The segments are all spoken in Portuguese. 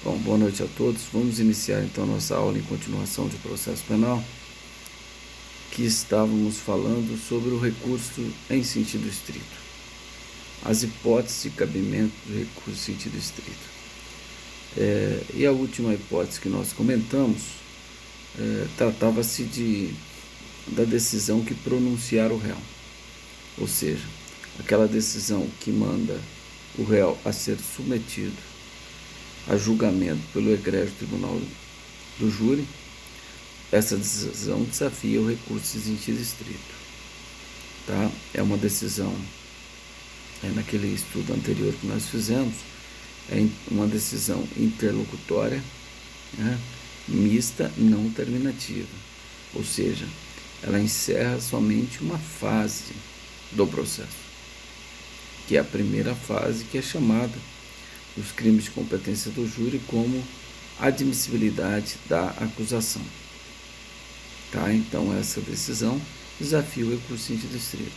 Bom, boa noite a todos. Vamos iniciar então nossa aula em continuação de processo penal, que estávamos falando sobre o recurso em sentido estrito, as hipóteses de cabimento do recurso em sentido estrito. E a última hipótese que nós comentamos tratava-se da decisão que pronunciar o réu, ou seja, aquela decisão que manda o réu a ser submetido a julgamento pelo egrégio tribunal do júri. Essa decisão desafia o recurso em sentido estrito. Tá? É uma decisão, naquele estudo anterior que nós fizemos, é uma decisão interlocutória, né, mista, não terminativa. Ou seja, ela encerra somente uma fase do processo, que é a primeira fase, que é chamada dos crimes de competência do júri como admissibilidade da acusação. Tá? Então, essa decisão desafia o recurso em sentido estrito.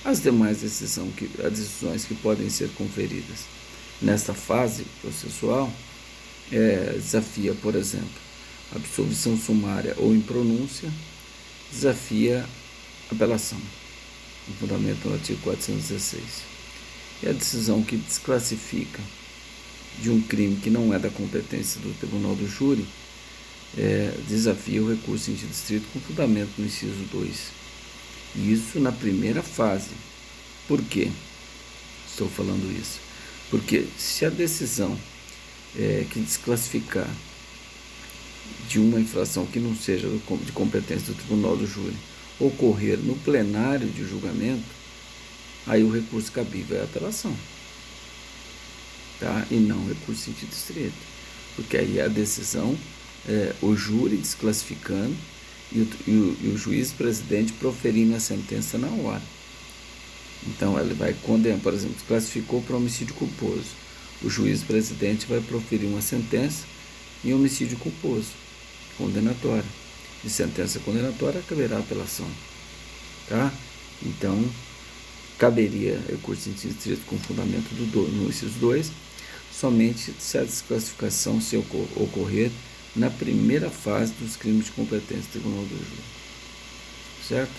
As demais decisões que podem ser conferidas nesta fase processual desafia, por exemplo, absolvição sumária ou impronúncia, desafia apelação, no fundamento do artigo 416. E a decisão que desclassifica de um crime que não é da competência do tribunal do júri desafia o recurso em sentido estrito com fundamento no inciso 2. E isso na primeira fase. Por quê? Estou falando isso. Porque se a decisão que desclassificar de uma infração que não seja de competência do tribunal do júri ocorrer no plenário de julgamento, aí o recurso cabível é a apelação. Tá? E não recurso em sentido estrito, porque aí a decisão, o júri desclassificando e o juiz presidente proferindo a sentença na hora. Então ele vai condenar, por exemplo, desclassificou para homicídio culposo, o juiz presidente vai proferir uma sentença em homicídio culposo, condenatória, e sentença condenatória caberá apelação. Tá? Então caberia recurso em sentido estrito com fundamento no inciso 2, somente se a desclassificação se ocorrer na primeira fase dos crimes de competência do tribunal do júri. Certo?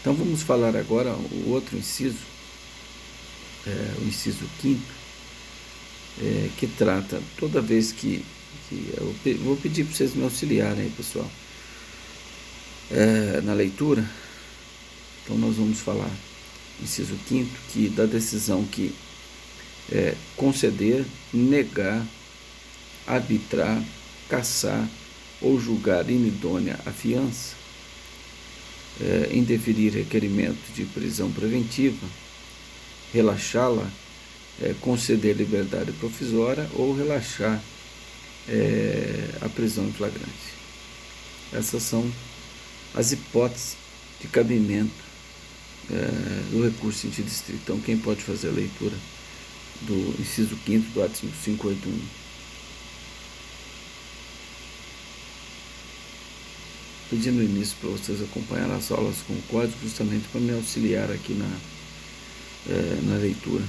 Então vamos falar agora o outro inciso, o inciso 5º, que trata, toda vez que eu vou pedir para vocês me auxiliarem aí, pessoal, na leitura. Então nós vamos falar, inciso 5º, que da decisão que conceder, negar, arbitrar, cassar ou julgar inidônea a fiança, indeferir requerimento de prisão preventiva, relaxá-la, conceder liberdade provisória ou relaxar a prisão em flagrante. Essas são as hipóteses de cabimento do recurso em sentido estrito. Então, quem pode fazer a leitura do inciso 5º do artigo 581? Pedindo início para vocês acompanhar as aulas com o código, justamente para me auxiliar aqui na leitura.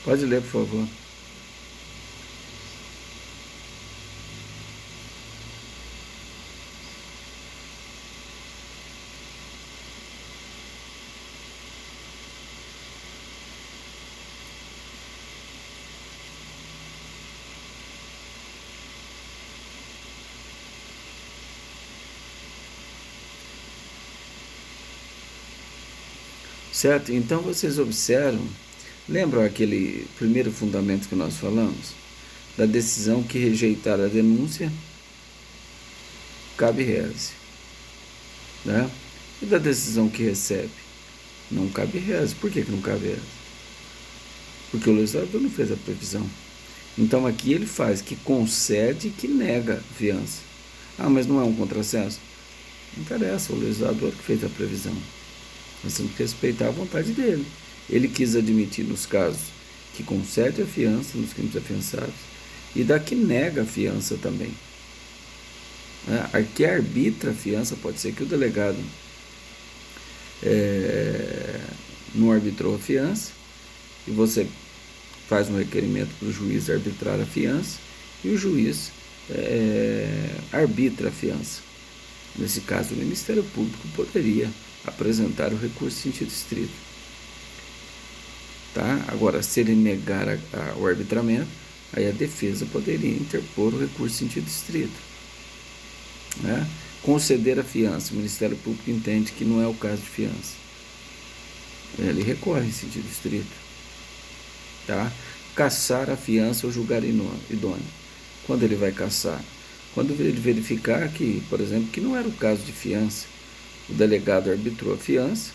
Pode ler, por favor. Certo? Então vocês observam, lembram aquele primeiro fundamento que nós falamos? Da decisão que rejeitar a denúncia, cabe reze. Né? E da decisão que recebe, não cabe reze. Por que não cabe reze? Porque o legislador não fez a previsão. Então aqui ele faz que concede e que nega fiança. Ah, mas não é um contrassenso? Não interessa, o legislador que fez a previsão. Nós temos que respeitar a vontade dele. Ele quis admitir nos casos que concede a fiança, nos crimes afiançados, e da que nega a fiança também. A que arbitra a fiança, pode ser que o delegado não arbitrou a fiança, e você faz um requerimento para o juiz arbitrar a fiança e o juiz arbitra a fiança. Nesse caso, o Ministério Público poderia apresentar o recurso em sentido estrito. Tá? Agora, se ele negar o arbitramento, aí a defesa poderia interpor o recurso em sentido estrito. Né? Conceder a fiança, o Ministério Público entende que não é o caso de fiança. Ele recorre em sentido estrito. Tá? Cassar a fiança ou julgar idôneo. Quando ele vai cassar? Quando ele verificar que, por exemplo, que não era o caso de fiança, o delegado arbitrou a fiança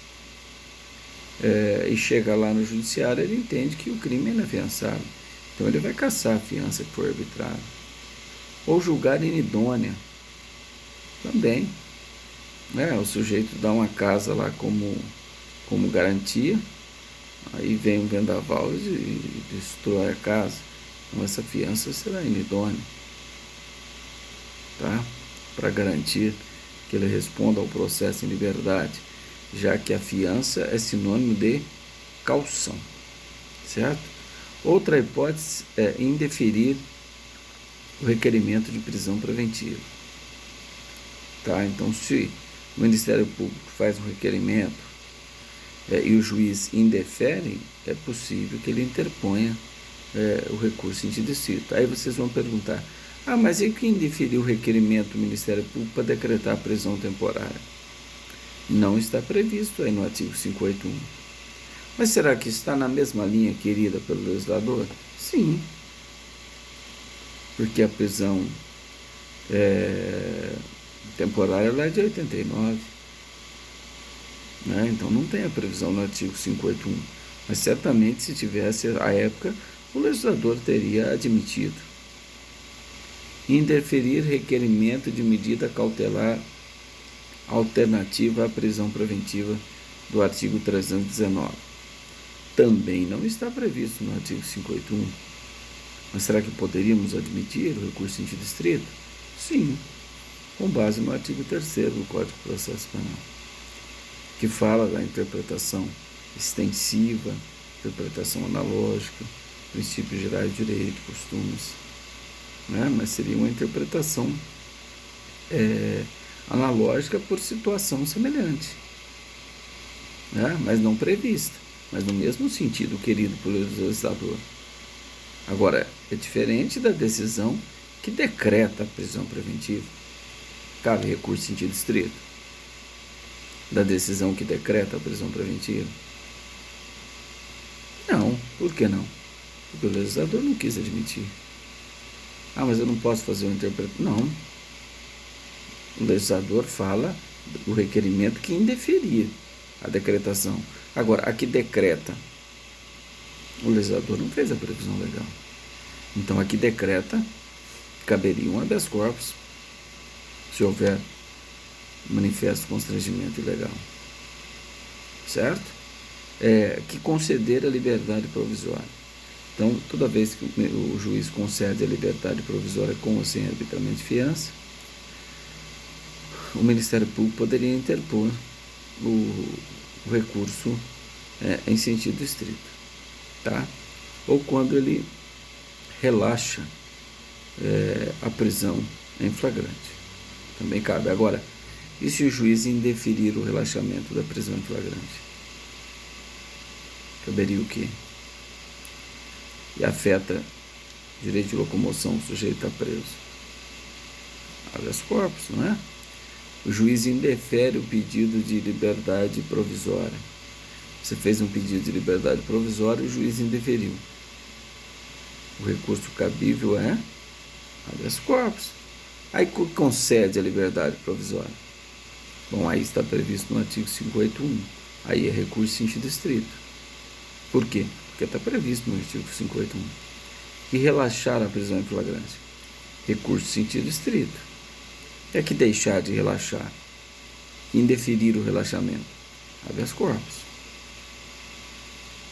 e chega lá no judiciário, ele entende que o crime é inafiançável. Então ele vai cassar a fiança que foi arbitrada. Ou julgar inidônea. Também. O sujeito dá uma casa lá como garantia, aí vem um vendaval e destrói a casa. Então essa fiança será inidônea. Tá? Para garantir que ele responda ao processo em liberdade, já que a fiança é sinônimo de caução, certo? Outra hipótese é indeferir o requerimento de prisão preventiva. Tá? Então, se o Ministério Público faz um requerimento e o juiz indefere, é possível que ele interponha o recurso em sentido estrito. Aí vocês vão perguntar, mas e quem indeferiu o requerimento do Ministério Público para decretar a prisão temporária? Não está previsto aí no artigo 581. Mas será que está na mesma linha querida pelo legislador? Sim. Porque a prisão temporária ela é de 89. Né? Então não tem a previsão no artigo 581. Mas certamente, se tivesse à época, o legislador teria admitido. Indeferir requerimento de medida cautelar alternativa à prisão preventiva do artigo 319. Também não está previsto no artigo 581. Mas será que poderíamos admitir o recurso em sentido estrito? Sim, com base no artigo 3º do Código de Processo Penal, que fala da interpretação extensiva, interpretação analógica, princípios gerais de direito, costumes, né? Mas seria uma interpretação analógica por situação semelhante, né? Mas não prevista, mas no mesmo sentido querido pelo legislador. Agora, é diferente da decisão que decreta a prisão preventiva. Cabe recurso em sentido estrito da decisão que decreta a prisão preventiva? Não. Por que não? Porque o legislador não quis admitir. Mas eu não posso fazer uma interpretação. Não. O legislador fala do requerimento que indeferir a decretação. Agora, a que decreta, o legislador não fez a previsão legal. Então, a que decreta, caberia um habeas corpus, se houver manifesto constrangimento ilegal. Certo? Que conceder a liberdade provisória. Então, toda vez que o juiz concede a liberdade provisória com ou sem arbitramento de fiança, o Ministério Público poderia interpor o recurso em sentido estrito. Tá? Ou quando ele relaxa a prisão em flagrante. Também cabe. Agora, e se o juiz indeferir o relaxamento da prisão em flagrante? Caberia o quê? E afeta direito de locomoção, o sujeito está preso. Habeas corpus, não é? O juiz indefere o pedido de liberdade provisória. Você fez um pedido de liberdade provisória e o juiz indeferiu. O recurso cabível é habeas corpus. Aí concede a liberdade provisória. Bom, aí está previsto no artigo 581. Aí é recurso em sentido estrito. Por quê? Porque está previsto no artigo 581. E relaxar a prisão em flagrante. Recurso em sentido estrito. É que deixar de relaxar. Indeferir o relaxamento. Habeas corpus.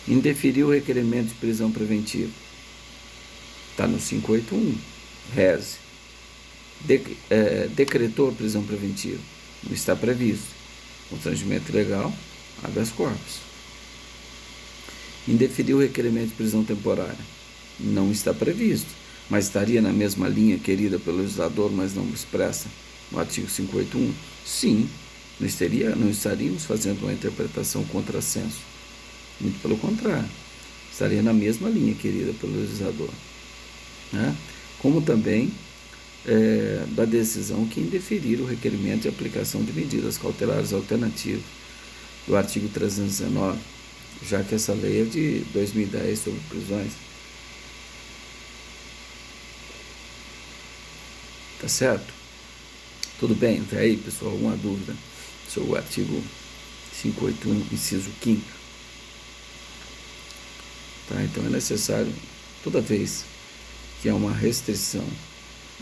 Indeferir o requerimento de prisão preventiva. Está no 581. Reze. Decretou a prisão preventiva. Não está previsto. Constrangimento ilegal. Habeas corpus. Indeferir o requerimento de prisão temporária. Não está previsto, mas estaria na mesma linha querida pelo legislador, mas não expressa no artigo 581? Sim, não estaríamos fazendo uma interpretação contrassenso. Muito pelo contrário, estaria na mesma linha querida pelo legislador. Né? Como também da decisão que indeferir o requerimento de aplicação de medidas cautelares alternativas do artigo 319, já que essa lei é de 2010 sobre prisões. Tá certo? Tudo bem? Até aí, pessoal, alguma dúvida sobre o artigo 581, inciso 5º? Tá? Então é necessário, toda vez que há uma restrição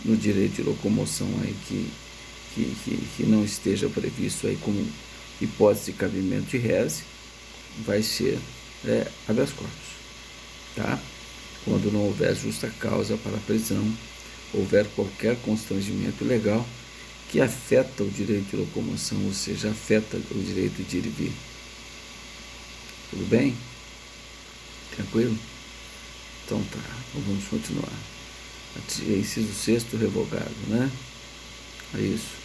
no direito de locomoção aí que não esteja previsto aí como hipótese de cabimento de rese, vai ser habeas corpus, tá? Quando não houver justa causa para a prisão, houver qualquer constrangimento ilegal que afeta o direito de locomoção, ou seja, afeta o direito de ir e vir. Tudo bem? Tranquilo? Então tá, então vamos continuar. Inciso 6º, revogado, né? É isso.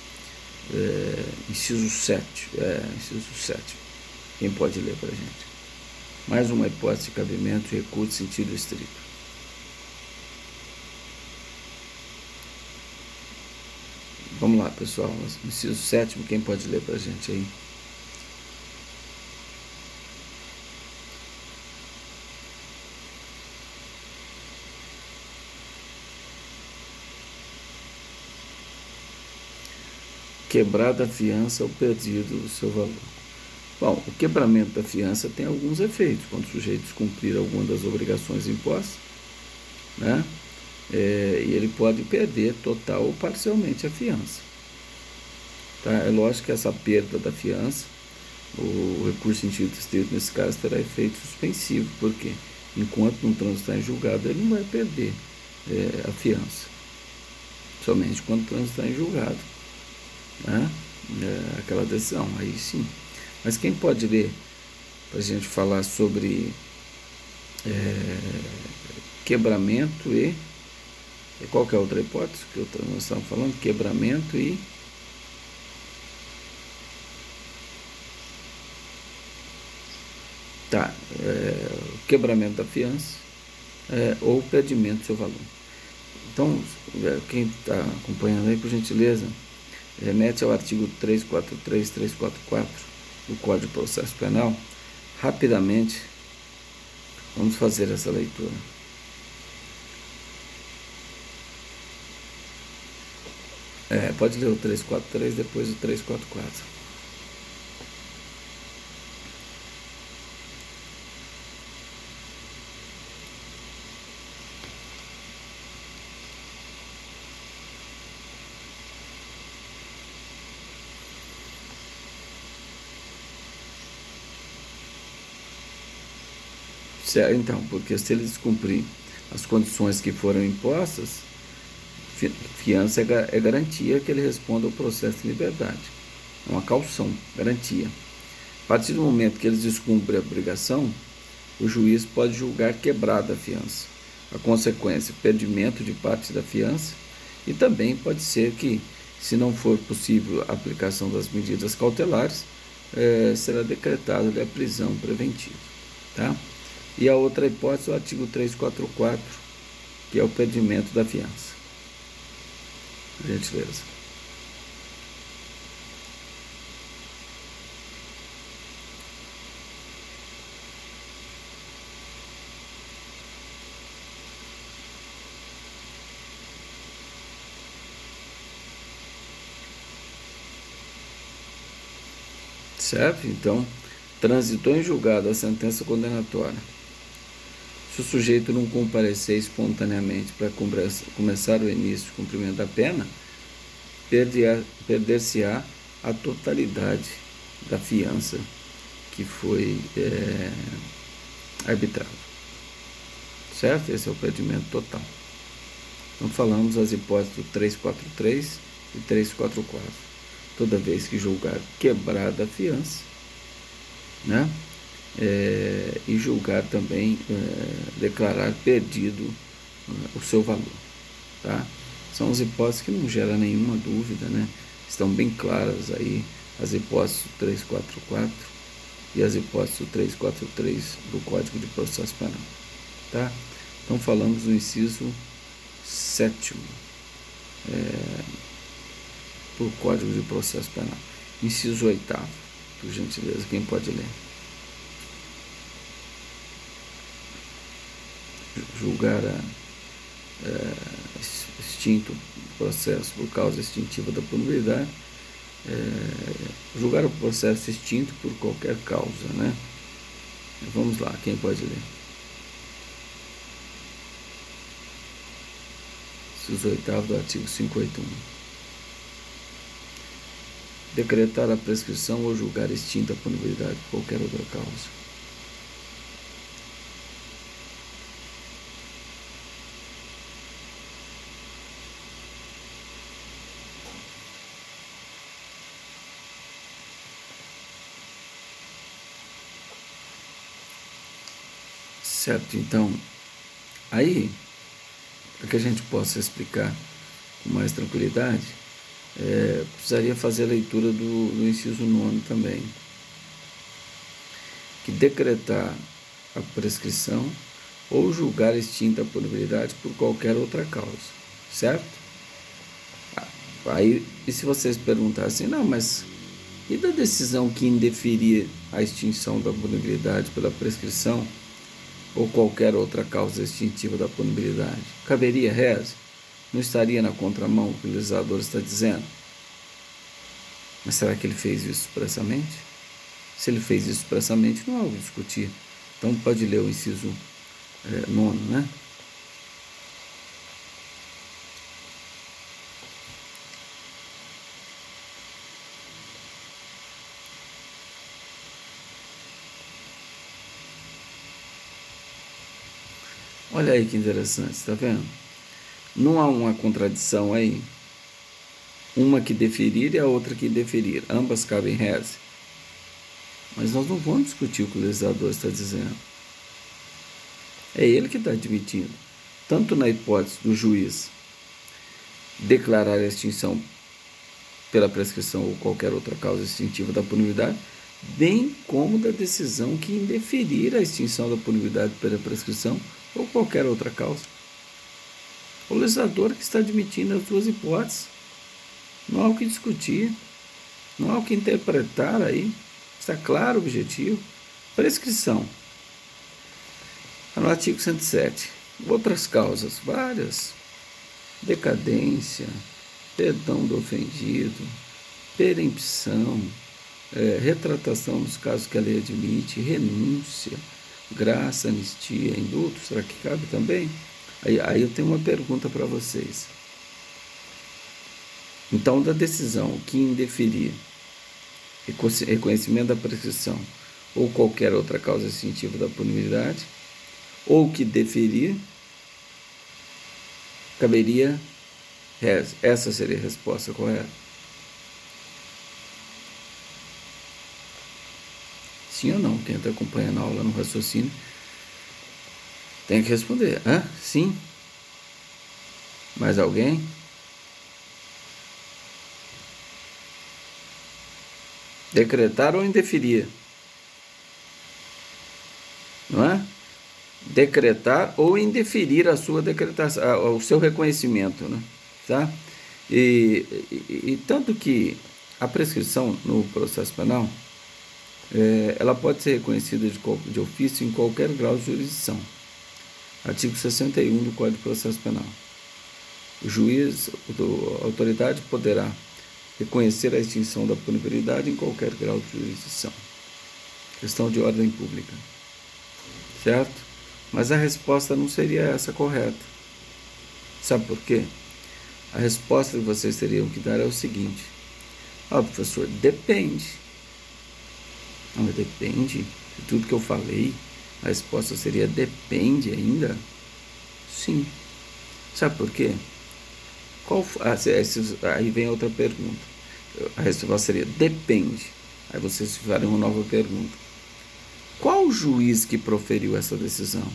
Inciso 7. Inciso 7. Quem pode ler para a gente? Mais uma hipótese de cabimento de recurso em sentido estrito. Vamos lá, pessoal. Inciso 7º, quem pode ler para a gente aí? Quebrada a fiança ou perdido o seu valor. Bom, o quebramento da fiança tem alguns efeitos. Quando o sujeito descumprir alguma das obrigações impostas, né? E ele pode perder total ou parcialmente a fiança. Tá? É lógico que essa perda da fiança, o recurso em sentido estrito, nesse caso, terá efeito suspensivo, porque enquanto não transitar em julgado, ele não vai perder a fiança. Somente quando transitar em julgado, né? Aquela decisão, aí sim. Mas quem pode ler para a gente falar sobre quebramento e qual que é a outra hipótese que nós estamos falando? Quebramento e quebramento da fiança ou perdimento do seu valor. Então, quem está acompanhando aí, por gentileza, remete ao artigo 343, 344 do Código de Processo Penal. Rapidamente, vamos fazer essa leitura. Pode ler o 343, depois o 344. Certo? Então, porque se ele descumprir as condições que foram impostas, fiança é garantia que ele responda ao processo de liberdade. É uma caução, garantia. A partir do momento que eles descumprem a obrigação, o juiz pode julgar quebrada a fiança. A consequência, perdimento de parte da fiança, e também pode ser que, se não for possível a aplicação das medidas cautelares, será decretada a prisão preventiva. Tá? E a outra hipótese é o artigo 344, que é o perdimento da fiança. Por gentileza. Certo? Então, transitou em julgado a sentença condenatória. Se o sujeito não comparecer espontaneamente para começar o início do cumprimento da pena, perder-se-á a totalidade da fiança que foi arbitrada. Certo? Esse é o perdimento total. Então falamos as hipóteses do 343 e 344. Toda vez que julgar quebrada a fiança, né, e julgar também, declarar perdido o seu valor. Tá? São as hipóteses que não geram nenhuma dúvida, né? Estão bem claras aí as hipóteses 344 e as hipóteses 343 do Código de Processo Penal. Tá? Então falamos do inciso 7º do Código de Processo Penal. Inciso 8º, por gentileza, quem pode ler? Julgar extinto processo por causa extintiva da punibilidade, julgar o processo extinto por qualquer causa, né? Vamos lá, quem pode ler? Inciso 8º do artigo 581. Decretar a prescrição ou julgar extinta a punibilidade por qualquer outra causa. Certo, então, aí, para que a gente possa explicar com mais tranquilidade, precisaria fazer a leitura do inciso 9º também, que decretar a prescrição ou julgar extinta a punibilidade por qualquer outra causa, certo? Aí, e se vocês perguntassem, não, mas e da decisão que indeferir a extinção da punibilidade pela prescrição ou qualquer outra causa extintiva da punibilidade? Caberia reze? Não estaria na contramão o que o legislador está dizendo? Mas será que ele fez isso expressamente? Se ele fez isso expressamente, não há algo a discutir. Então pode ler o inciso 9º, né? Olha aí que interessante, está vendo? Não há uma contradição aí? Uma que deferir e a outra que indeferir. Ambas cabem reze. Mas nós não vamos discutir o que o legislador está dizendo. É ele que está admitindo. Tanto na hipótese do juiz declarar a extinção pela prescrição ou qualquer outra causa extintiva da punibilidade, bem como da decisão que indeferir a extinção da punibilidade pela prescrição ou qualquer outra causa. O legislador que está admitindo as duas hipóteses. Não há o que discutir, não há o que interpretar aí. Está claro o objetivo. Prescrição. No artigo 107. Outras causas, várias. Decadência, perdão do ofendido, perempção, retratação nos casos que a lei admite, renúncia, graça, anistia, indulto. Será que cabe também? Aí eu tenho uma pergunta para vocês. Então, da decisão que indeferir reconhecimento da prescrição ou qualquer outra causa extintiva da punibilidade, ou que deferir, caberia reze. Essa seria a resposta correta. Sim ou não? Quem está acompanhando a aula no raciocínio tem que responder. Sim? Mais alguém? Decretar ou indeferir? Não é? Decretar ou indeferir a sua decretação, o seu reconhecimento, né? Tá? E tanto que a prescrição no processo penal, ela pode ser reconhecida de ofício em qualquer grau de jurisdição. Artigo 61 do Código de Processo Penal. O juiz, a autoridade poderá reconhecer a extinção da punibilidade em qualquer grau de jurisdição. Questão de ordem pública. Certo? Mas a resposta não seria essa correta. Sabe por quê? A resposta que vocês teriam que dar é o seguinte: professor, depende. Não, mas depende de tudo que eu falei. A resposta seria depende ainda? Sim. Sabe por quê? Aí vem outra pergunta. A resposta seria depende. Aí vocês fazem uma nova pergunta. Qual o juiz que proferiu essa decisão?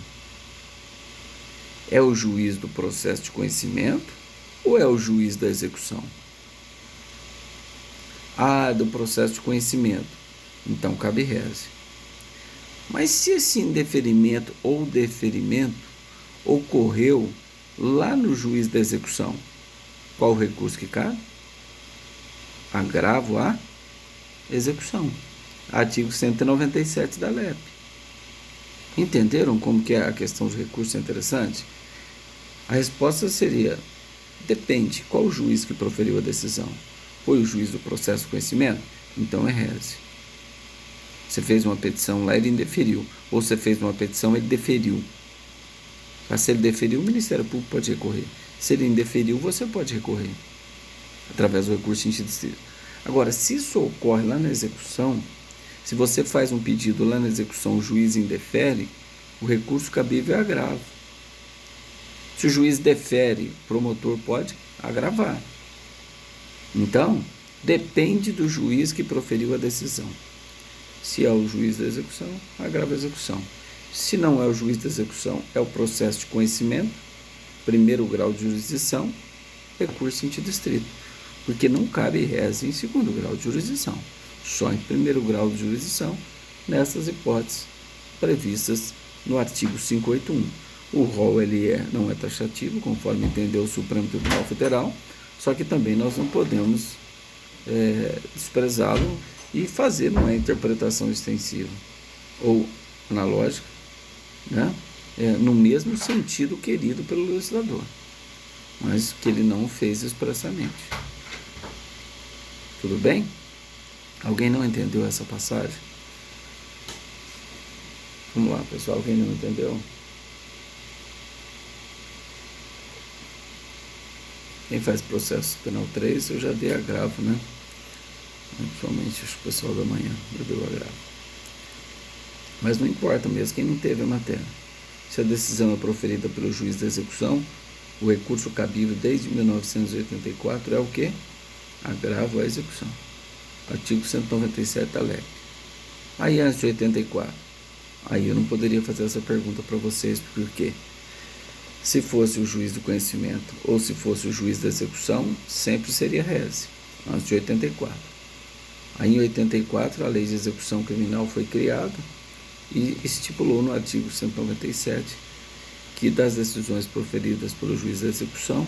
É o juiz do processo de conhecimento ou é o juiz da execução? Ah, do processo de conhecimento. Então cabe reze. Mas se esse indeferimento ou deferimento ocorreu lá no juiz da execução, qual o recurso que cabe? Agravo à execução. Artigo 197 da LEP. Entenderam como que a questão dos recursos é interessante? A resposta seria, depende, qual o juiz que proferiu a decisão? Foi o juiz do processo de conhecimento? Então é reze. Você fez uma petição lá, ele indeferiu. Ou você fez uma petição, ele deferiu. Mas se ele deferiu, o Ministério Público pode recorrer. Se ele indeferiu, você pode recorrer através do recurso em sentido estrito. Agora, se isso ocorre lá na execução, se você faz um pedido lá na execução, o juiz indefere, o recurso cabível é agravo. Se o juiz defere, o promotor pode agravar. Então, depende do juiz que proferiu a decisão. Se é o juiz da execução, agrava a execução. Se não é o juiz da execução, é o processo de conhecimento, primeiro grau de jurisdição, recurso em sentido estrito. Porque não cabe reze em segundo grau de jurisdição, só em primeiro grau de jurisdição, nessas hipóteses previstas no artigo 581. O rol não é taxativo, conforme entendeu o Supremo Tribunal Federal, só que também nós não podemos desprezá-lo e fazer uma interpretação extensiva ou analógica, né? No mesmo sentido querido pelo legislador, mas que ele não fez expressamente. Tudo bem? Alguém não entendeu essa passagem? Vamos lá, pessoal, alguém não entendeu? Quem faz processo penal 3, eu já dei agravo, né? Principalmente o pessoal da manhã, eu dei o agravo. Mas não importa mesmo quem não teve a matéria. Se a decisão é proferida pelo juiz da execução, o recurso cabível desde 1984 é o quê? Agravo à execução. Artigo 197 da LEP. Aí antes de 84, aí eu não poderia fazer essa pergunta para vocês, porque se fosse o juiz do conhecimento ou se fosse o juiz da execução, sempre seria reze, antes de 84. Aí em 84 a lei de execução criminal foi criada e estipulou no artigo 197 que das decisões proferidas pelo juiz da execução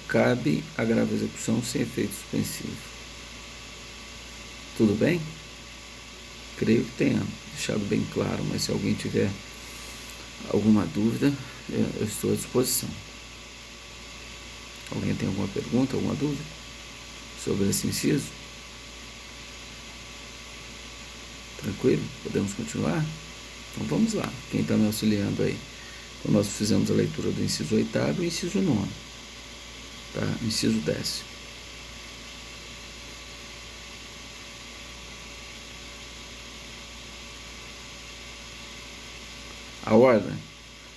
cabe agravo à execução sem efeito suspensivo. Tudo bem? Creio que tenha deixado bem claro, mas se alguém tiver alguma dúvida, eu estou à disposição. Alguém tem alguma pergunta, alguma dúvida sobre esse inciso? Tranquilo? Podemos continuar? Então vamos lá. Quem está me auxiliando aí? Então nós fizemos a leitura do inciso 8º e o inciso 9º. Tá? Inciso 10º.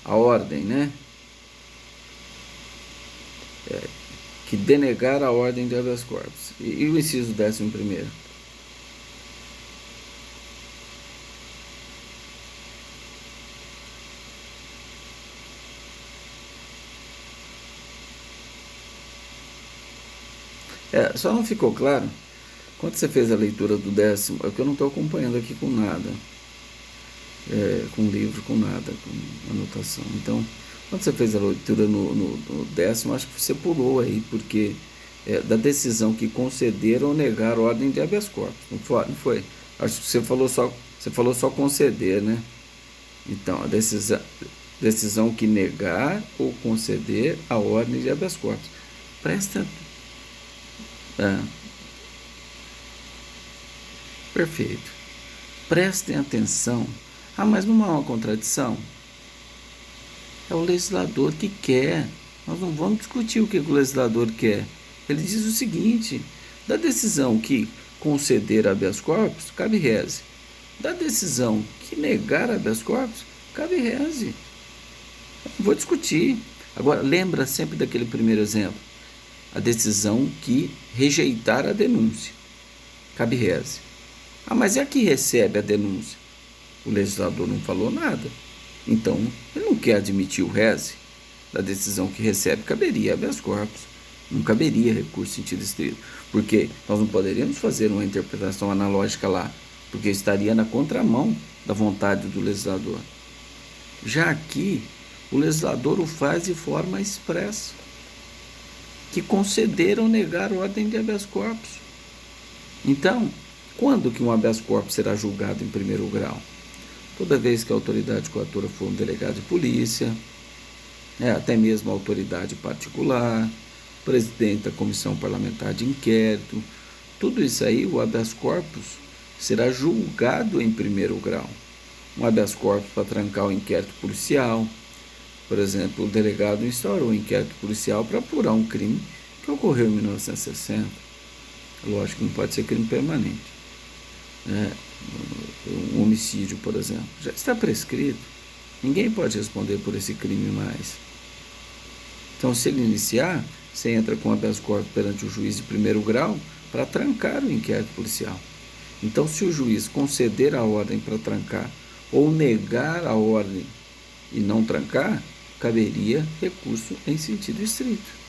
A ordem, né? Que denegar a ordem de habeas corpus. E o inciso 11º? Só não ficou claro, quando você fez a leitura do 10º, é que eu não estou acompanhando aqui com nada, com livro, com nada, com anotação. Então, quando você fez a leitura no 10º, acho que você pulou aí, porque da decisão que conceder ou negar ordem de habeas corpus, não foi? Acho que você falou só conceder, né? Então, a decisão que negar ou conceder a ordem de habeas corpus. Presta Perfeito. Prestem atenção. Mas não há uma contradição? É o legislador que quer. Nós não vamos discutir o que o legislador quer. Ele diz o seguinte: da decisão que conceder habeas corpus, cabe reze. Da decisão que negar habeas corpus, cabe reze. Não vou discutir. Agora, lembra sempre daquele primeiro exemplo. A decisão que rejeitar a denúncia, cabe reze. Mas é a que recebe a denúncia? O legislador não falou nada. Então, ele não quer admitir o rese da decisão que recebe, caberia habeas corpus. Não caberia recurso em sentido estrito. Porque nós não poderíamos fazer uma interpretação analógica lá, porque estaria na contramão da vontade do legislador. Já aqui, o legislador o faz de forma expressa, que conceder ou negar ordem de habeas corpus. Então, quando que um habeas corpus será julgado em primeiro grau? Toda vez que a autoridade coatora for um delegado de polícia, até mesmo a autoridade particular, presidente da comissão parlamentar de inquérito, tudo isso aí, o habeas corpus será julgado em primeiro grau. Um habeas corpus para trancar o inquérito policial. Por exemplo, o delegado instaurou um inquérito policial para apurar um crime que ocorreu em 1960. Lógico que não pode ser crime permanente. Um homicídio, por exemplo, já está prescrito. Ninguém pode responder por esse crime mais. Então, se ele iniciar, você entra com habeas corpus perante o juiz de primeiro grau para trancar o inquérito policial. Então, se o juiz conceder a ordem para trancar ou negar a ordem e não trancar, caberia recurso em sentido estrito.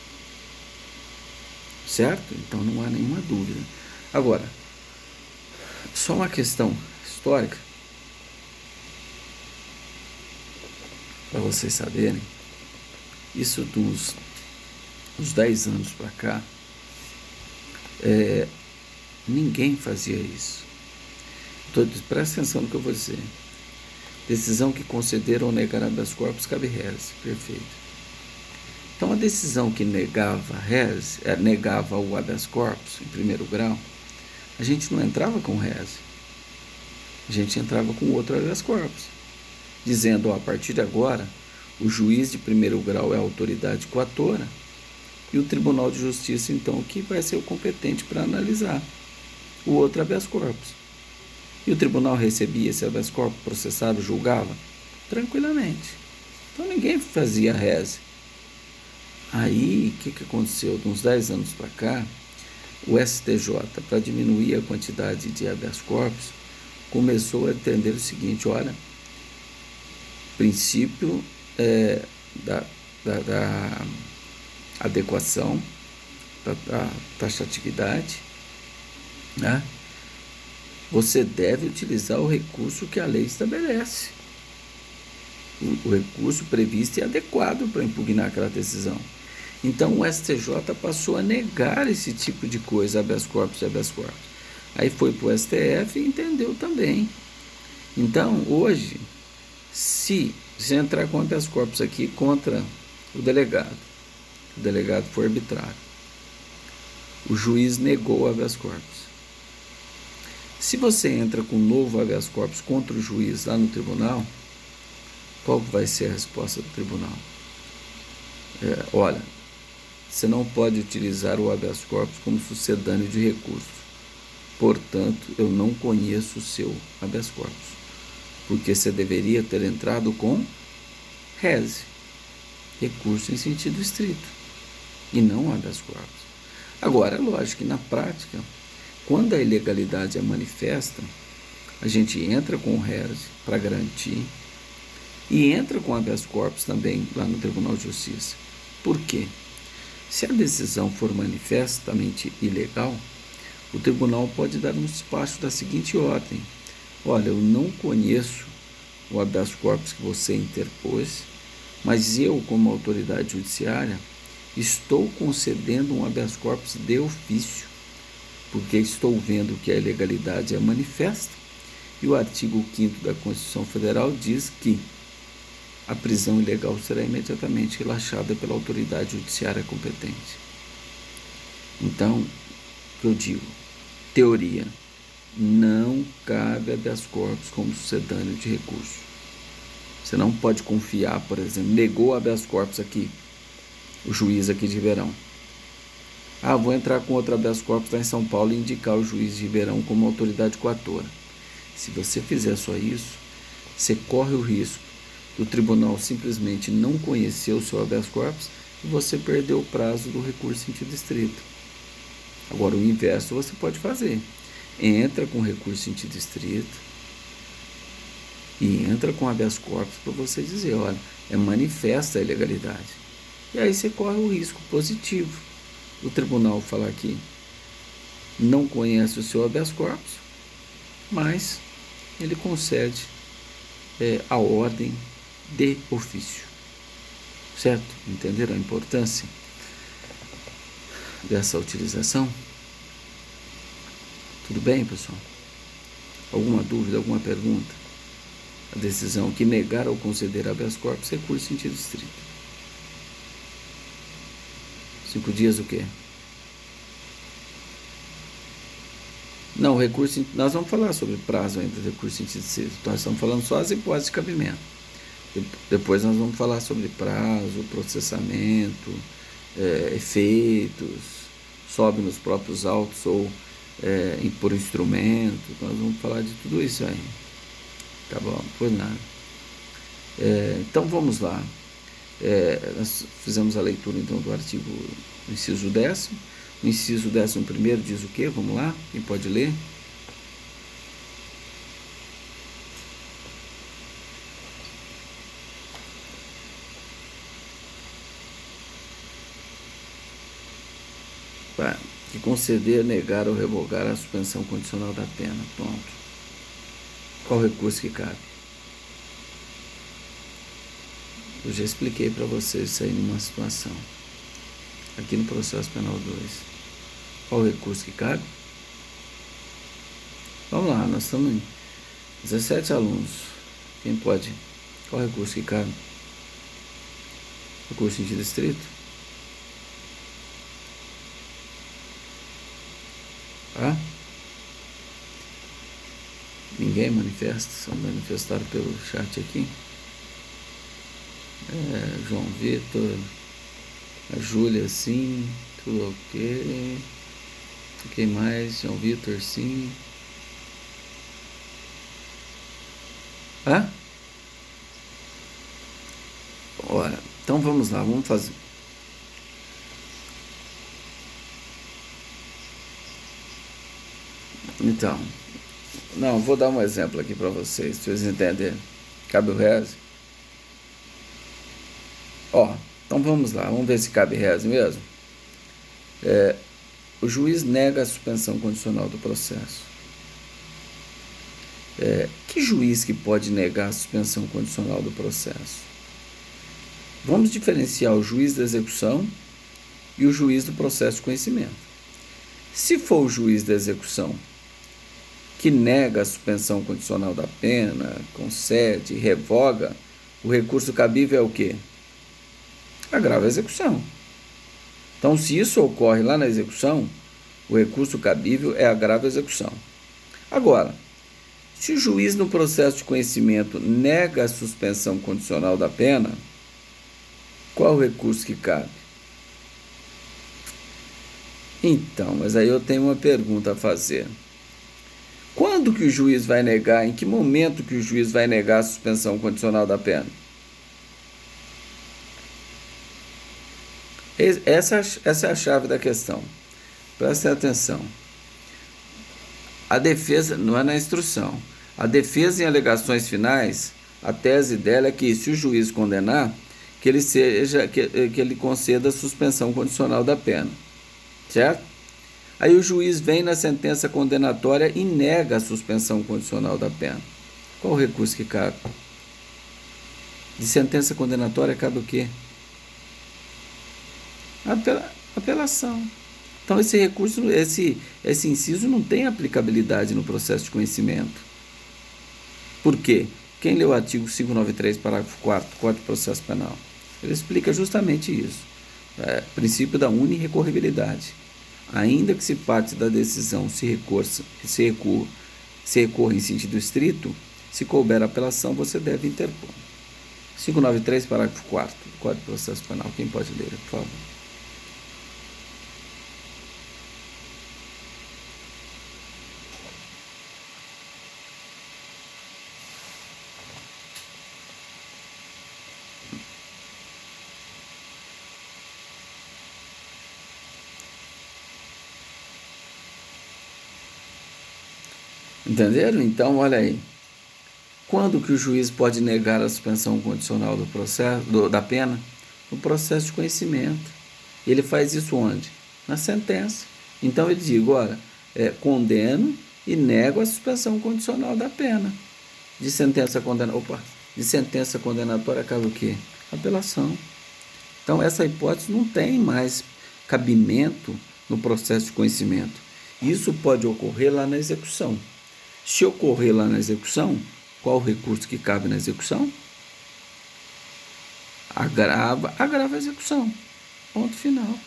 Certo? Então, não há nenhuma dúvida. Agora, só uma questão histórica, para vocês saberem, isso dos 10 anos para cá, ninguém fazia isso. Presta atenção no que eu vou dizer. Decisão que conceder ou negar habeas corpus cabe rese. Perfeito. Então, a decisão que negava o habeas corpus em primeiro grau, a gente não entrava com rese. A gente entrava com outro habeas corpus, dizendo, a partir de agora, o juiz de primeiro grau é a autoridade coatora e o Tribunal de Justiça, então, que vai ser o competente para analisar o outro habeas corpus. E o tribunal recebia esse habeas corpus processado, julgava tranquilamente. Então, ninguém fazia rese. Aí, o que aconteceu? De uns 10 anos para cá, o STJ, para diminuir a quantidade de habeas corpus, começou a entender o seguinte: olha, princípio da adequação, da taxatividade, né? Você deve utilizar o recurso que a lei estabelece. O recurso previsto e adequado para impugnar aquela decisão. Então, o STJ passou a negar esse tipo de coisa, habeas corpus e habeas corpus. Aí foi para o STF e entendeu também. Então, hoje, se entrar com habeas corpus aqui contra o delegado foi arbitrário, o juiz negou o habeas corpus. Se você entra com um novo habeas corpus contra o juiz lá no tribunal, qual vai ser a resposta do tribunal? Olha, você não pode utilizar o habeas corpus como sucedâneo de recurso. Portanto, eu não conheço o seu habeas corpus, porque você deveria ter entrado com rese, recurso em sentido estrito, e não habeas corpus. Agora, é lógico que na prática, quando a ilegalidade é manifesta, a gente entra com rese para garantir e entra com habeas corpus também lá no Tribunal de Justiça. Por quê? Se a decisão for manifestamente ilegal, o tribunal pode dar um despacho da seguinte ordem: olha, eu não conheço o habeas corpus que você interpôs, mas eu, como autoridade judiciária, estou concedendo um habeas corpus de ofício, porque estou vendo que a ilegalidade é manifesta, e o artigo 5º da Constituição Federal diz que a prisão ilegal será imediatamente relaxada pela autoridade judiciária competente. Então, o que eu digo? Teoria: não cabe habeas corpus como sucedâneo de recurso. Você não pode confiar, por exemplo, negou habeas corpus aqui, o juiz aqui de Ribeirão. Vou entrar com outro habeas corpus lá em São Paulo e indicar o juiz de Ribeirão como autoridade coatora. Se você fizer só isso, você corre o risco do tribunal simplesmente não conhecer o seu habeas corpus e você perdeu o prazo do recurso em sentido estrito. Agora, o inverso você pode fazer. Entra com recurso em sentido estrito, e entra com habeas corpus para você dizer, olha, é manifesta a ilegalidade. E aí você corre o risco positivo. O tribunal falar que não conhece o seu habeas corpus, mas ele concede a ordem de ofício. Certo? Entenderam a importância dessa utilização? Tudo bem, pessoal? Alguma dúvida, alguma pergunta? A decisão que negar ou conceder habeas corpus, recurso em sentido estrito. 5 dias o quê? Não, recurso. Nós vamos falar sobre prazo ainda do recurso em sentido estrito. Nós estamos falando só as hipóteses de cabimento. Depois nós vamos falar sobre prazo, processamento, efeitos, sobe nos próprios autos ou por instrumento. Nós vamos falar de tudo isso aí. Tá bom? Pois nada. Então vamos lá. Nós fizemos a leitura então do artigo do inciso 10º. O inciso 11º diz o quê? Vamos lá? Quem pode ler? Que conceder, negar ou revogar a suspensão condicional da pena. Pronto. Qual recurso que cabe? Eu já expliquei para vocês isso aí numa situação. Aqui no processo penal 2. Qual recurso que cabe? Vamos lá, nós estamos em 17 alunos. Quem pode? Qual recurso que cabe? Recurso em sentido estrito? Ninguém manifesta, só manifestaram pelo chat aqui. João Vitor, a Júlia, sim, tudo ok. Quem mais? João Vitor, sim. Ora, então vamos lá, vamos fazer. Então, não, vou dar um exemplo aqui para vocês entenderem. Cabe o reze? Então vamos lá, vamos ver se cabe reze mesmo. O juiz nega a suspensão condicional do processo. Que juiz que pode negar a suspensão condicional do processo? Vamos diferenciar o juiz da execução e o juiz do processo de conhecimento. Se for o juiz da execução que nega a suspensão condicional da pena, concede, revoga, o recurso cabível é o quê? Agrava a execução. Então, se isso ocorre lá na execução, o recurso cabível é agravo à execução. Agora, se o juiz no processo de conhecimento nega a suspensão condicional da pena, qual o recurso que cabe? Então, mas aí eu tenho uma pergunta a fazer. Quando que o juiz vai negar, em que momento que o juiz vai negar a suspensão condicional da pena? Essa é a chave da questão. Prestem atenção. A defesa, não é na instrução, a defesa em alegações finais, a tese dela é que se o juiz condenar, que ele conceda a suspensão condicional da pena. Certo? Aí o juiz vem na sentença condenatória e nega a suspensão condicional da pena. Qual o recurso que cabe? De sentença condenatória cabe o quê? Apelação. Então esse recurso, esse inciso não tem aplicabilidade no processo de conhecimento. Por quê? Quem leu o artigo 593, parágrafo 4º, Código de Processo Penal? Ele explica justamente isso. Princípio da unirrecorribilidade. Ainda que se parte da decisão se recorra em sentido estrito, se couber apelação, você deve interpor. 593, parágrafo 4º, Código de Processo Penal. Quem pode ler, por favor? Entenderam? Então, olha aí. Quando que o juiz pode negar a suspensão condicional do processo, da pena? No processo de conhecimento. Ele faz isso onde? Na sentença. Então ele diz, olha, condeno e nego a suspensão condicional da pena. De sentença condenatória cabe o quê? Apelação. Então essa hipótese não tem mais cabimento no processo de conhecimento. Isso pode ocorrer lá na execução. Se ocorrer lá na execução, qual o recurso que cabe na execução? Agrava a execução. Ponto final.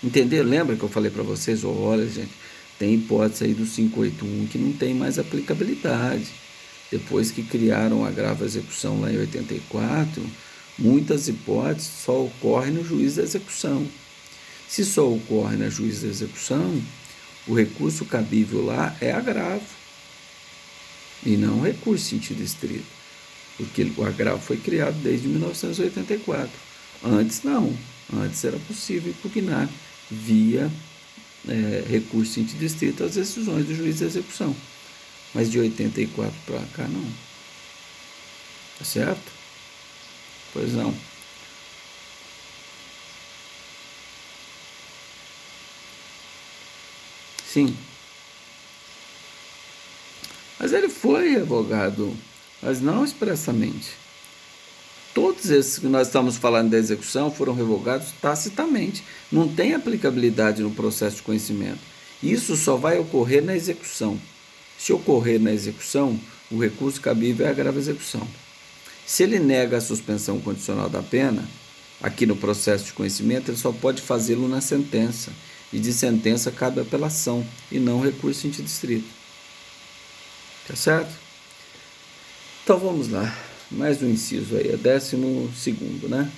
Entenderam? Lembra que eu falei para vocês? Olha, gente, tem hipótese aí do 581 que não tem mais aplicabilidade. Depois que criaram a agravo à execução lá em 84, muitas hipóteses só ocorrem no juiz da execução. Se só ocorre na juiz da execução, o recurso cabível lá é agravo e não recurso em sentido estrito, porque o agravo foi criado desde 1984. Antes não, antes era possível impugnar via recurso em sentido estrito as decisões do juiz da execução, mas de 84 para cá não. Tá certo? Pois não. Sim. Mas ele foi revogado, mas não expressamente. Todos esses que nós estamos falando da execução foram revogados tacitamente. Não tem aplicabilidade no processo de conhecimento. Isso só vai ocorrer na execução. Se ocorrer na execução, o recurso cabível é a agravo à execução. Se ele nega a suspensão condicional da pena, aqui no processo de conhecimento, ele só pode fazê-lo na sentença. E de sentença cabe apelação e não recurso em sentido estrito. Tá certo? Então vamos lá. Mais um inciso aí, é 12º, né?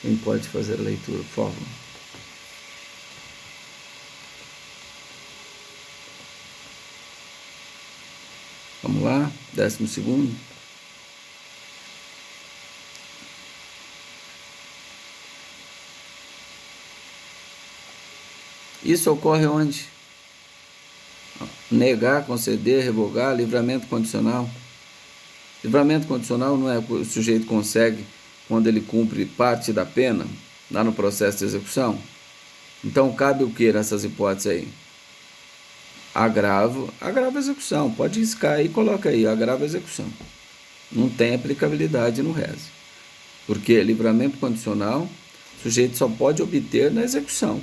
Quem pode fazer a leitura, por favor? Vamos lá, 12º. Isso ocorre onde? Negar, conceder, revogar, livramento condicional. Livramento condicional não é o sujeito consegue quando ele cumpre parte da pena, lá no processo de execução? Então cabe o que nessas hipóteses aí? Agravo à execução. Pode riscar aí e coloca aí, agravo à execução. Não tem aplicabilidade no RES. Porque livramento condicional, o sujeito só pode obter na execução.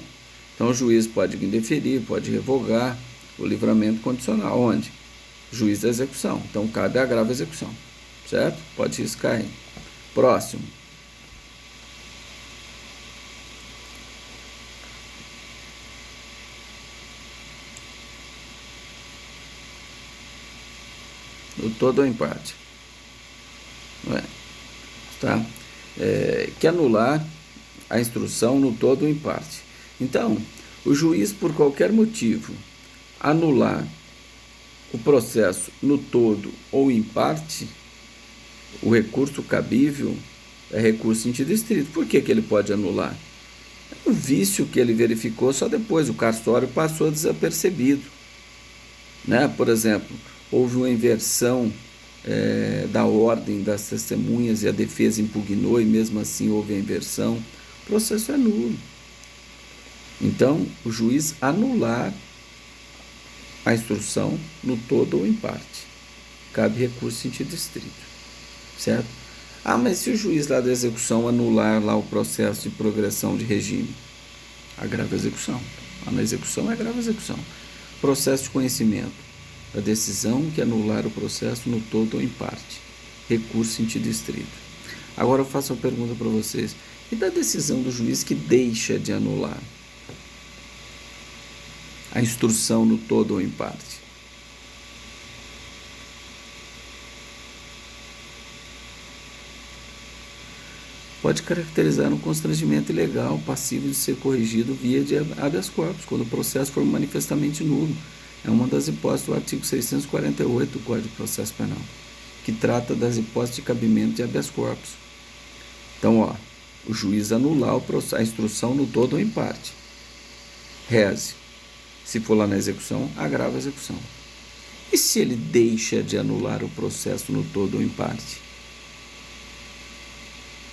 Então o juiz pode indeferir, pode revogar o livramento condicional. Onde? Juiz da execução. Então cabe agravo à execução. Certo? Pode riscar aí. Próximo. No todo ou em parte. Tá? Que anular a instrução no todo ou em parte. Então, o juiz, por qualquer motivo, anular o processo no todo ou em parte, o recurso cabível é recurso em sentido estrito. Por que ele pode anular? É um vício que ele verificou só depois, o cartório passou desapercebido. Né? Por exemplo, houve uma inversão da ordem das testemunhas e a defesa impugnou e mesmo assim houve a inversão. O processo é nulo. Então, o juiz anular a instrução no todo ou em parte. Cabe recurso em sentido estrito. Certo? Mas se o juiz lá da execução anular lá o processo de progressão de regime, agrava a execução. Lá na execução é agrava a execução. Processo de conhecimento, a decisão que anular o processo no todo ou em parte. Recurso em sentido estrito. Agora eu faço uma pergunta para vocês. E da decisão do juiz que deixa de anular a instrução no todo ou em parte? Pode caracterizar um constrangimento ilegal passivo de ser corrigido via de habeas corpus, quando o processo for manifestamente nulo. É uma das hipóteses do artigo 648 do Código de Processo Penal, que trata das hipóteses de cabimento de habeas corpus. Então, o juiz anular a instrução no todo ou em parte. Reze. Se for lá na execução, agrava a execução. E se ele deixa de anular o processo no todo ou em parte?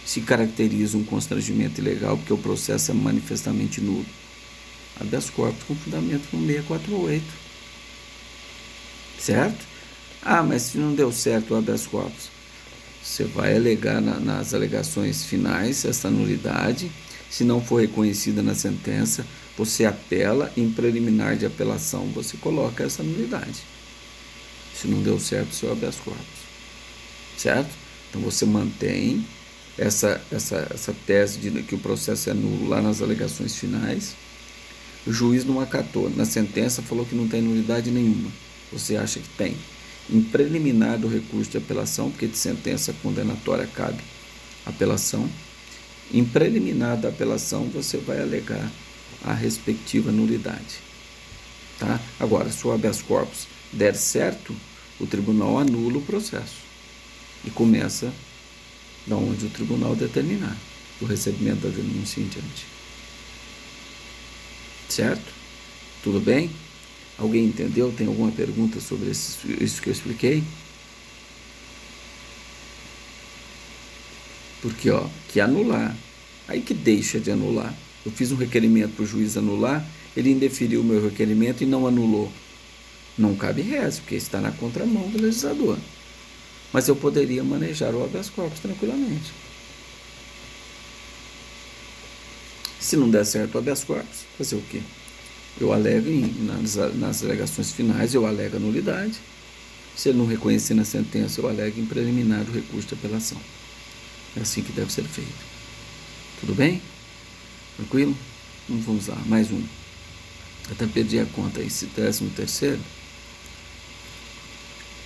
Se caracteriza um constrangimento ilegal porque o processo é manifestamente nulo. Habeas corpus com fundamento no 648. Certo? Ah, mas se não deu certo o habeas corpus, você vai alegar nas alegações finais essa nulidade. Se não for reconhecida na sentença, você apela, em preliminar de apelação você coloca essa nulidade. Se não deu certo o seu habeas corpus. Certo? Então você mantém essa tese de que o processo é nulo lá nas alegações finais. O juiz não acatou. Na sentença falou que não tem nulidade nenhuma. Você acha que tem. Em preliminar do recurso de apelação, porque de sentença condenatória cabe apelação, em preliminar da apelação você vai alegar a respectiva nulidade. Tá? Agora, se o habeas corpus der certo, o tribunal anula o processo e começa da onde o tribunal determinar, do recebimento da denúncia em diante. Certo? Tudo bem? Alguém entendeu? Tem alguma pergunta sobre isso que eu expliquei? Porque, que anular. Aí que deixa de anular. Eu fiz um requerimento para o juiz anular, ele indeferiu o meu requerimento e não anulou. Não cabe reze, porque está na contramão do legislador. Mas eu poderia manejar o habeas corpus tranquilamente. Se não der certo o habeas corpus, fazer o quê? Eu alego nas alegações finais, eu alego a nulidade. Se ele não reconhecer na sentença, eu alego em preliminar o recurso de apelação. É assim que deve ser feito. Tudo bem? Tranquilo? Vamos lá, mais um. Até perdi a conta aí, 13º.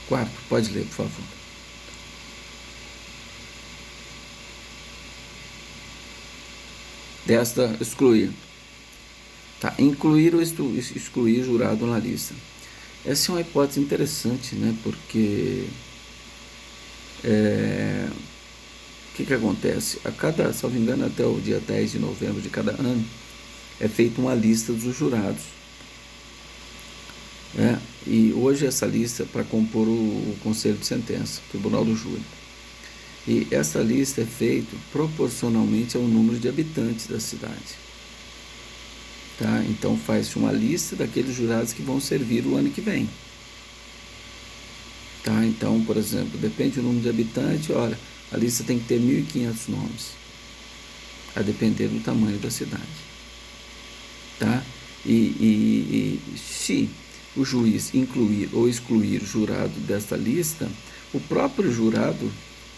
Quarto, pode ler, por favor. Desta, excluir. Tá, incluir ou excluir jurado na lista. Essa é uma hipótese interessante, né? Porque o que acontece? A cada, salvo engano, até o dia 10 de novembro de cada ano, é feita uma lista dos jurados. E hoje essa lista é para compor o conselho de sentença, tribunal do júri. E essa lista é feita proporcionalmente ao número de habitantes da cidade. Tá? Então faz-se uma lista daqueles jurados que vão servir o ano que vem. Tá? Então, por exemplo, depende do número de habitantes, olha, a lista tem que ter 1.500 nomes, a depender do tamanho da cidade. Tá? E se o juiz incluir ou excluir o jurado desta lista, o próprio jurado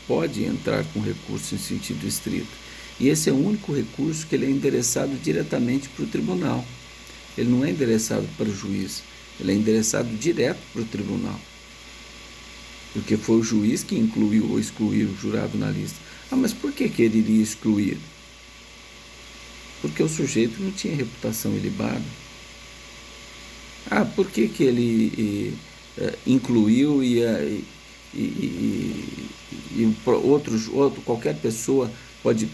pode entrar com recurso em sentido estrito. E esse é o único recurso que ele é endereçado diretamente para o tribunal. Ele não é endereçado para o juiz, ele é endereçado direto para o tribunal. Porque foi o juiz que incluiu ou excluiu o jurado na lista. Ah, mas por que ele iria excluir? Porque o sujeito não tinha reputação ilibada. Ah, por que ele incluiu qualquer pessoa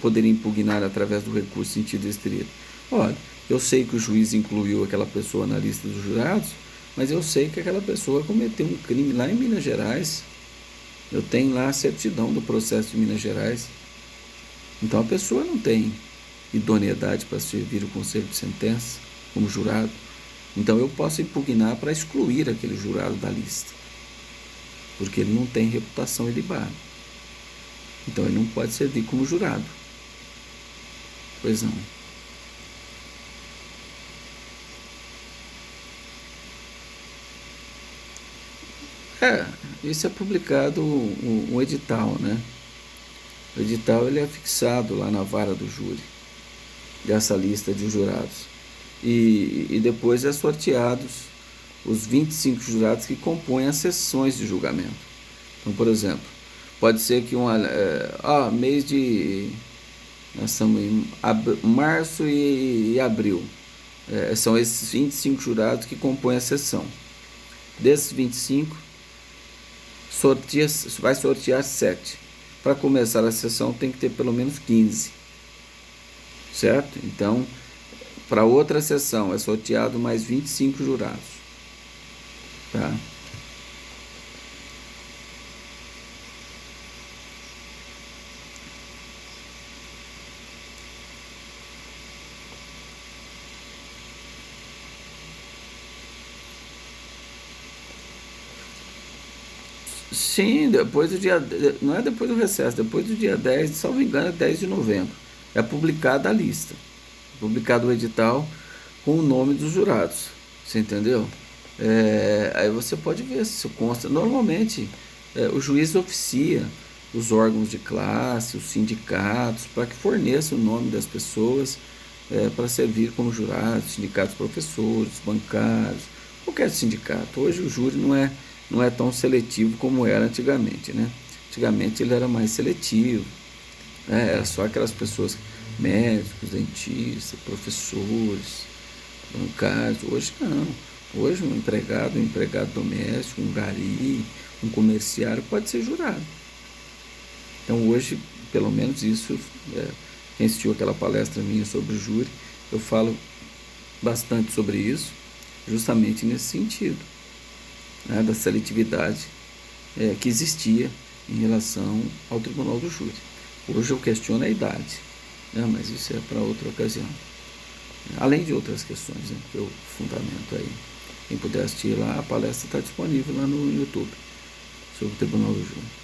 poderia impugnar através do recurso em sentido estrito? Olha, eu sei que o juiz incluiu aquela pessoa na lista dos jurados, mas eu sei que aquela pessoa cometeu um crime lá em Minas Gerais. Eu tenho lá a certidão do processo de Minas Gerais. Então a pessoa não tem idoneidade para servir o conselho de sentença como jurado. Então eu posso impugnar para excluir aquele jurado da lista, porque ele não tem reputação ilibada. Então ele não pode servir como jurado. Pois não. Isso é publicado um edital, né? O edital ele é fixado lá na vara do júri, dessa lista de jurados. E depois é sorteados os 25 jurados que compõem as sessões de julgamento. Então, por exemplo, pode ser que mês de... Nós estamos em março e abril. São esses 25 jurados que compõem a sessão. Desses 25, vai sortear 7. Para começar a sessão tem que ter pelo menos 15. Certo? Então, para outra sessão é sorteado mais 25 jurados. Tá? Sim, depois do dia. Não é depois do recesso, depois do dia 10, salvo engano, é 10 de novembro. É publicada a lista. Publicado o edital com o nome dos jurados. Você entendeu? Aí você pode ver se isso consta. Normalmente, o juiz oficia os órgãos de classe, os sindicatos, para que forneça o nome das pessoas para servir como jurados, sindicatos professores, bancários, qualquer sindicato. Hoje o júri não é tão seletivo como era antigamente, né? Antigamente ele era mais seletivo, né? Era só aquelas pessoas, médicos, dentistas, professores, bancários. Hoje não. Hoje um empregado doméstico, um gari, um comerciário pode ser jurado. Então hoje, pelo menos isso, quem assistiu aquela palestra minha sobre o júri, eu falo bastante sobre isso, justamente nesse sentido, né, da seletividade que existia em relação ao tribunal do júri. Hoje eu questiono a idade, né, mas isso é para outra ocasião. Além de outras questões, né, que eu fundamento aí. Quem puder assistir lá, a palestra está disponível lá no YouTube sobre o tribunal do júri.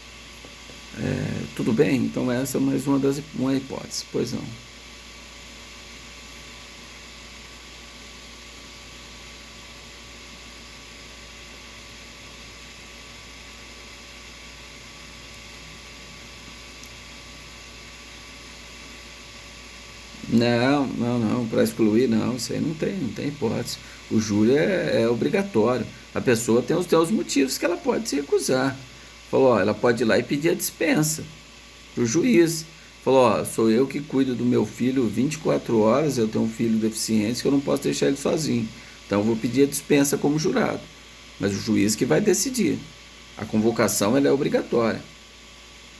Tudo bem? Então essa é mais uma hipótese. Pois não. Não, não, não, para excluir não, isso aí não tem hipótese. O júri é obrigatório. A pessoa tem os motivos que ela pode se recusar. Falou, ó, ela pode ir lá e pedir a dispensa pro juiz. Falou, ó, sou eu que cuido do meu filho 24 horas, eu tenho um filho deficiente que eu não posso deixar ele sozinho. Então eu vou pedir a dispensa como jurado. Mas o juiz que vai decidir. A convocação ela é obrigatória,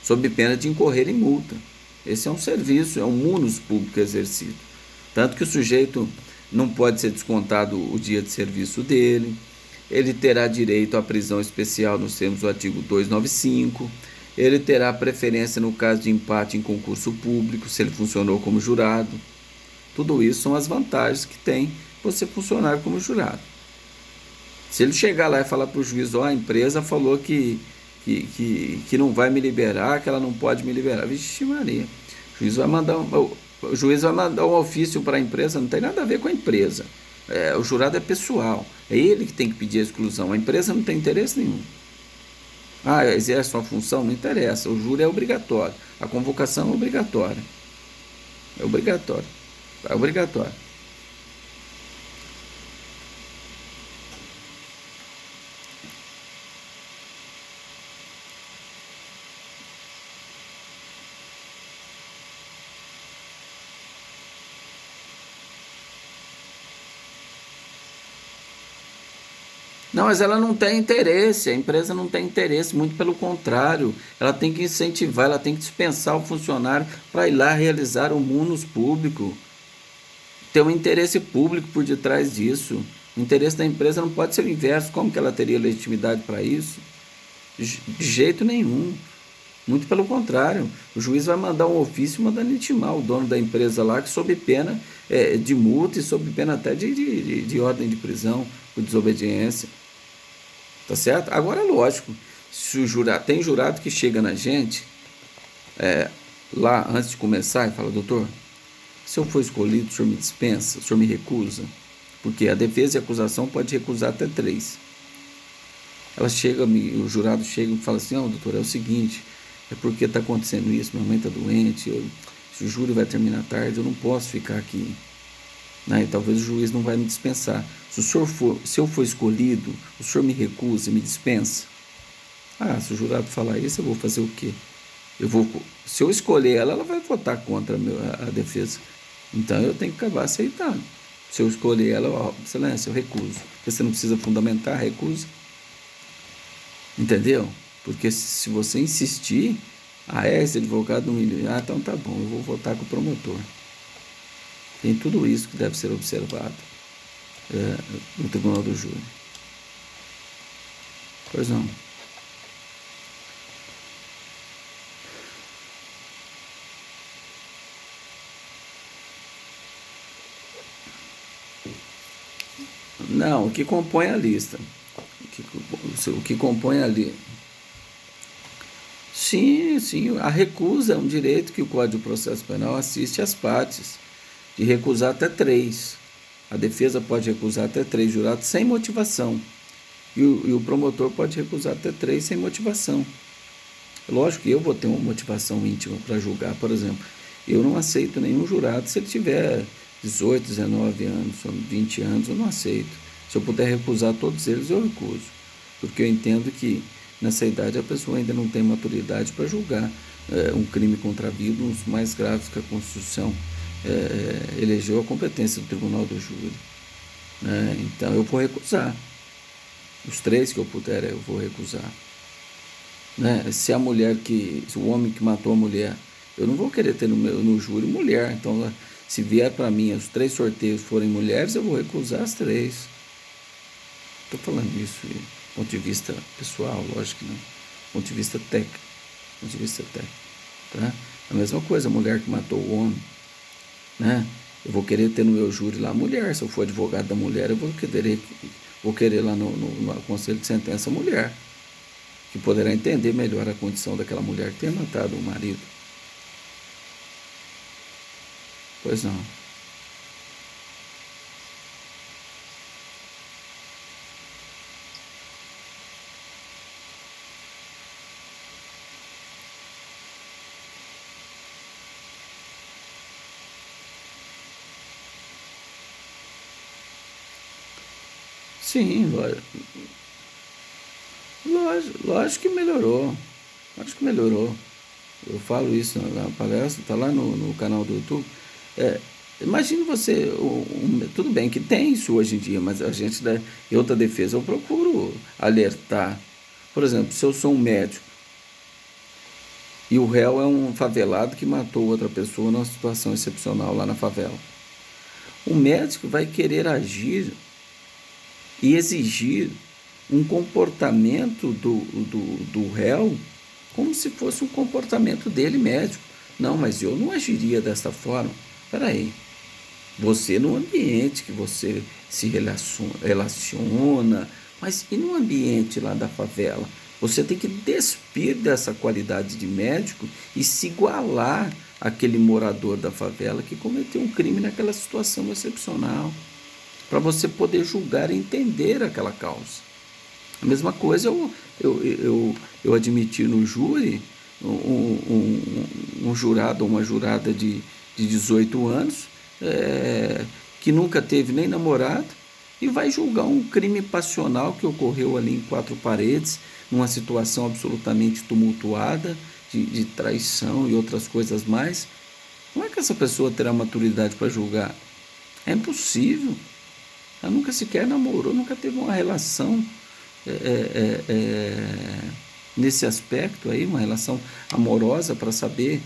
sob pena de incorrer em multa. Esse é um serviço, é um munus público exercido. Tanto que o sujeito não pode ser descontado o dia de serviço dele, ele terá direito à prisão especial nos termos do artigo 295, ele terá preferência no caso de empate em concurso público, se ele funcionou como jurado. Tudo isso são as vantagens que tem você funcionar como jurado. Se ele chegar lá e falar para o juiz, ó, a empresa falou que não vai me liberar, que ela não pode me liberar. Vixe Maria. O juiz vai mandar um ofício para a empresa, não tem nada a ver com a empresa. O jurado é pessoal. É ele que tem que pedir a exclusão. A empresa não tem interesse nenhum. Ah, exerce sua função? Não interessa. O júri é obrigatório. A convocação é obrigatória. É obrigatório. É obrigatório. Não, mas ela não tem interesse, a empresa não tem interesse, muito pelo contrário, ela tem que incentivar, ela tem que dispensar o funcionário para ir lá realizar o munus público. Tem um interesse público por detrás disso. O interesse da empresa não pode ser o inverso, como que ela teria legitimidade para isso? De jeito nenhum. Muito pelo contrário, o juiz vai mandar um ofício mandando intimar o dono da empresa lá, que sob pena de multa e sob pena até de ordem de prisão por desobediência. Tá certo? Agora, lógico, se o jurado, tem jurado que chega na gente lá antes de começar e fala, doutor, se eu for escolhido, o senhor me dispensa, o senhor me recusa? Porque a defesa e a acusação pode recusar até três. Ela chega, o jurado chega e fala assim, não, doutor, é o seguinte, é porque está acontecendo isso, minha mãe está doente, se o júri vai terminar tarde, eu não posso ficar aqui. Né? E talvez o juiz não vai me dispensar. Se eu for escolhido, o senhor me recusa, me dispensa? Ah, se o jurado falar isso, eu vou fazer o quê? Se eu escolher ela, ela vai votar contra a defesa. Então eu tenho que acabar aceitando. Se eu escolher ela, ó, excelência, eu recuso. Porque você não precisa fundamentar, recusa. Entendeu? Porque se você insistir, esse advogado não me... Ah, então tá bom, eu vou votar com o promotor. Tem tudo isso que deve ser observado no tribunal do júri. Pois não. Não, o que compõe a lista. O que compõe ali. Sim, sim, a recusa é um direito que o Código de Processo Penal assiste às partes, de recusar até 3. A defesa pode recusar até 3 jurados sem motivação. E o promotor pode recusar até 3 sem motivação. Lógico que eu vou ter uma motivação íntima para julgar, por exemplo. Eu não aceito nenhum jurado se ele tiver 18, 19 anos, 20 anos, eu não aceito. Se eu puder recusar todos eles, eu recuso. Porque eu entendo que nessa idade a pessoa ainda não tem maturidade para julgar um crime contra a vida, um dos mais graves que a Constituição elegeu a competência do Tribunal do Júri. Né? Então eu vou recusar. Os 3 que eu puder, eu vou recusar. Né? Se o homem que matou a mulher, eu não vou querer ter no júri mulher. Então, se vier para mim os 3 sorteios forem mulheres, eu vou recusar as 3. Estou falando isso do ponto de vista pessoal, lógico que não. Do ponto de vista técnico. Tá? A mesma coisa, a mulher que matou o homem. Né? Eu vou querer ter no meu júri lá a mulher. Se eu for advogado da mulher, eu vou querer lá no conselho de sentença a mulher, que poderá entender melhor a condição daquela mulher que tenha matado o marido. Pois não. Sim, lógico que melhorou. Lógico que melhorou. Eu falo isso na palestra, está lá no canal do YouTube. Imagine você, tudo bem que tem isso hoje em dia, mas a gente em outra defesa eu procuro alertar. Por exemplo, se eu sou um médico e o réu é um favelado que matou outra pessoa numa situação excepcional lá na favela, o médico vai querer agir e exigir um comportamento do réu como se fosse um comportamento dele médico. Não, mas eu não agiria dessa forma. Espera aí. Você no ambiente que você se relaciona, mas e no ambiente lá da favela? Você tem que despir dessa qualidade de médico e se igualar àquele morador da favela que cometeu um crime naquela situação excepcional, para você poder julgar e entender aquela causa. A mesma coisa eu admitir no júri um jurado ou uma jurada de 18 anos que nunca teve nem namorado e vai julgar um crime passional que ocorreu ali em 4 paredes, numa situação absolutamente tumultuada, de traição e outras coisas mais. Como é que essa pessoa terá maturidade para julgar? É impossível. Ela nunca sequer namorou, nunca teve uma relação nesse aspecto aí, uma relação amorosa para saber,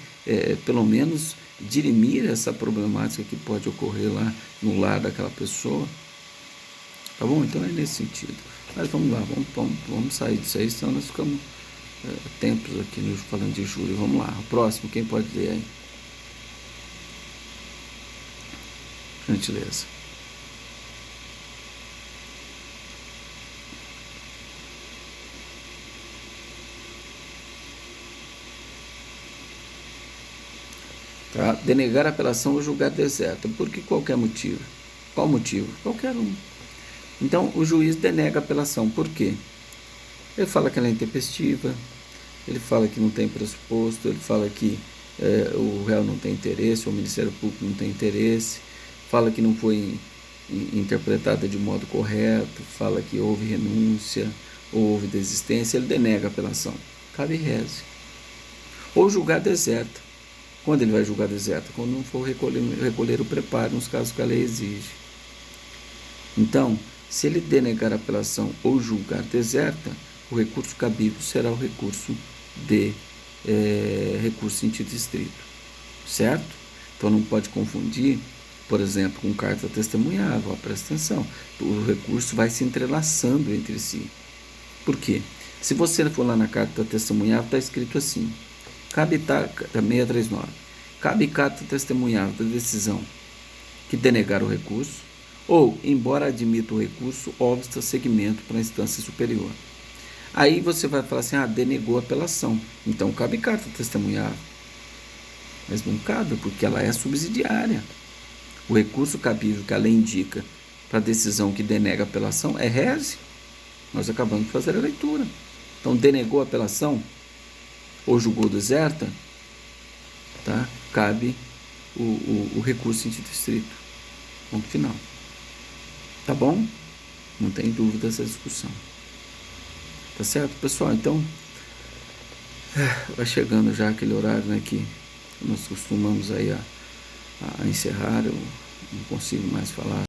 pelo menos, dirimir essa problemática que pode ocorrer lá no lar daquela pessoa. Tá bom? Então é nesse sentido. Mas vamos lá, vamos sair disso aí, senão nós ficamos tempos aqui falando de júri. Vamos lá, o próximo, quem pode ler aí? Gentileza. Tá? Denegar a apelação ou julgar deserto. Por que qualquer motivo? Qual motivo? Qualquer um. Então, o juiz denega a apelação. Por quê? Ele fala que ela é intempestiva, ele fala que não tem pressuposto, ele fala que o réu não tem interesse, o Ministério Público não tem interesse, fala que não foi interpretada de modo correto, fala que houve renúncia, houve desistência, ele denega a apelação. Cabe reze. Ou julgar deserto. Quando ele vai julgar deserto? Quando não for recolher o preparo, nos casos que a lei exige. Então, se ele denegar a apelação ou julgar deserta, o recurso cabível será o recurso recurso em sentido estrito, certo? Então não pode confundir, por exemplo, com carta testemunhável. Presta atenção, o recurso vai se entrelaçando entre si. Por quê? Se você for lá na carta testemunhável, está escrito assim: cabe 639. Cabe carta testemunhável da decisão que denegar o recurso, ou, embora admita o recurso, obsta seguimento para a instância superior. Aí você vai falar assim, denegou a apelação. Então cabe carta testemunhar. Mas não cabe, porque ela é subsidiária. O recurso cabível que a lei indica para a decisão que denega a apelação é rese. Nós acabamos de fazer a leitura. Então, denegou a apelação ou julgou deserta, tá? Cabe o recurso em sentido estrito. Ponto final. Tá bom? Não tem dúvida dessa discussão. Tá certo, pessoal? Então, vai chegando já aquele horário, né, que nós costumamos aí a encerrar. Eu não consigo mais falar